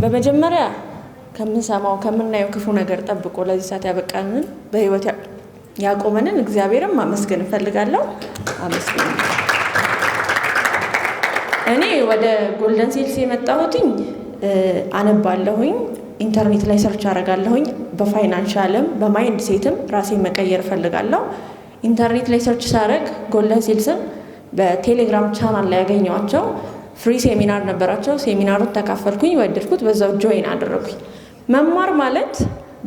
በመጀመሪያ ከምንሰማው ከምናየው ክፉ ነገር ጠብቆ ለዚህ ሰዓት ያበቃንን በህይወት ያቆመንን እግዚአብሔርን ማመስገን ፈልጋለሁ። አመስግኑ። እኔ ወደ ጎልደን ሴልስ የመጣሁትኝ አነባለሁኝ፣ ኢንተርኔት ላይ ሰርች አደርጋለሁኝ። በፋይናንሻልም በማይንድ ሴትም ራሴን መቀየር ፈልጋለሁ። ኢንተርኔት ላይ ሰርች ሳደርግ ጎልደን ሴልስን በቴሌግራም ቻናል ላይ ያገኘኋቸው ፍሪ ሴሚናር ነበራቸው። ሴሚናሩን ተካፈልኩኝ፣ ወደድኩት፣ በዛው ጆይን አደረኩኝ። መማር ማለት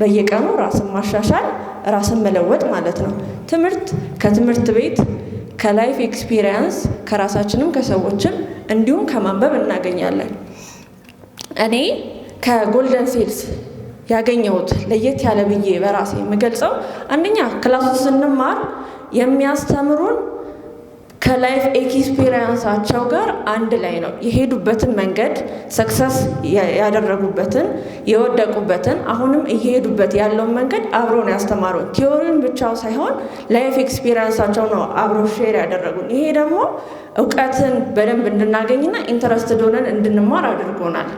በየቀኑ ራስን ማሻሻል ራስን መለወጥ ማለት ነው። ትምህርት ከትምህርት ቤት ከላይፍ ኤክስፒሪየንስ ከራሳችንም ከሰዎችም እንዲሁም ከማንበብ እናገኛለን። እኔ ከጎልደን ሴልስ ያገኘሁት ለየት ያለ ብዬ በራሴ የምገልጸው አንደኛ ክላስ ስንማር የሚያስተምሩን ከላይፍ ኤክስፒሪየንሳቸው ጋር አንድ ላይ ነው። የሄዱበትን መንገድ ሰክሰስ ያደረጉበትን የወደቁበትን አሁንም እየሄዱበት ያለውን መንገድ አብረውን ያስተማሩን። ቲዮሪን ብቻው ሳይሆን ላይፍ ኤክስፒሪየንሳቸው ነው አብረው ሼር ያደረጉን። ይሄ ደግሞ እውቀትን በደንብ እንድናገኝና ኢንተረስትድ ሆነን እንድንማር አድርጎናል።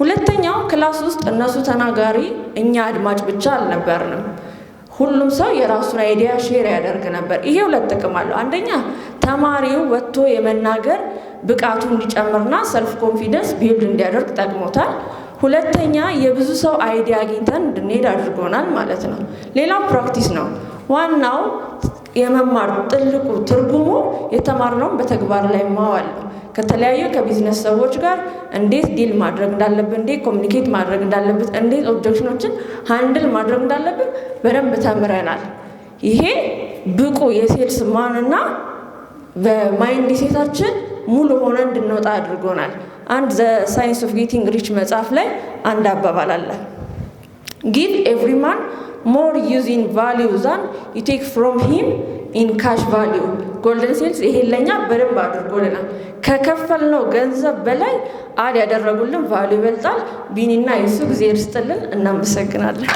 ሁለተኛው ክላስ ውስጥ እነሱ ተናጋሪ እኛ አድማጭ ብቻ አልነበርንም። ሁሉም ሰው የራሱን አይዲያ ሼር ያደርግ ነበር። ይሄ ሁለት ጥቅም አለው። አንደኛ ተማሪው ወጥቶ የመናገር ብቃቱ እንዲጨምርና ሰልፍ ኮንፊደንስ ቢልድ እንዲያደርግ ጠቅሞታል። ሁለተኛ የብዙ ሰው አይዲያ አግኝተን እንድንሄድ አድርጎናል ማለት ነው። ሌላው ፕራክቲስ ነው። ዋናው የመማር ጥልቁ ትርጉሙ የተማርነውን በተግባር ላይ ማዋል ነው። ከተለያዩ ከቢዝነስ ሰዎች ጋር እንዴት ዲል ማድረግ እንዳለብን፣ እንዴት ኮሚኒኬት ማድረግ እንዳለብን፣ እንዴት ኦብጀክሽኖችን ሃንድል ማድረግ እንዳለብን በደንብ ተምረናል። ይሄ ብቁ የሴልስ ማንና በማይንድ ሴታችን ሙሉ ሆነ እንድንወጣ አድርጎናል። አንድ ዘ ሳይንስ ኦፍ ጌቲንግ ሪች መጽሐፍ ላይ አንድ አባባል አለ። ጊቭ ኤቭሪ ማን ሞር ዩዚንግ ቫሊዩ ዛን ዩ ቴክ ፍሮም ሂም ኢን ካሽ ቫሊዩ። ጎልደን ሴልስ ይሄን ለኛ በደንብ አድርጎልናል። ከከፈልነው ገንዘብ በላይ አድ ያደረጉልን ቫሊዩ ይበልጣል። ቢኒና የሱ ጊዜ ይርስጥልን። እናመሰግናለን።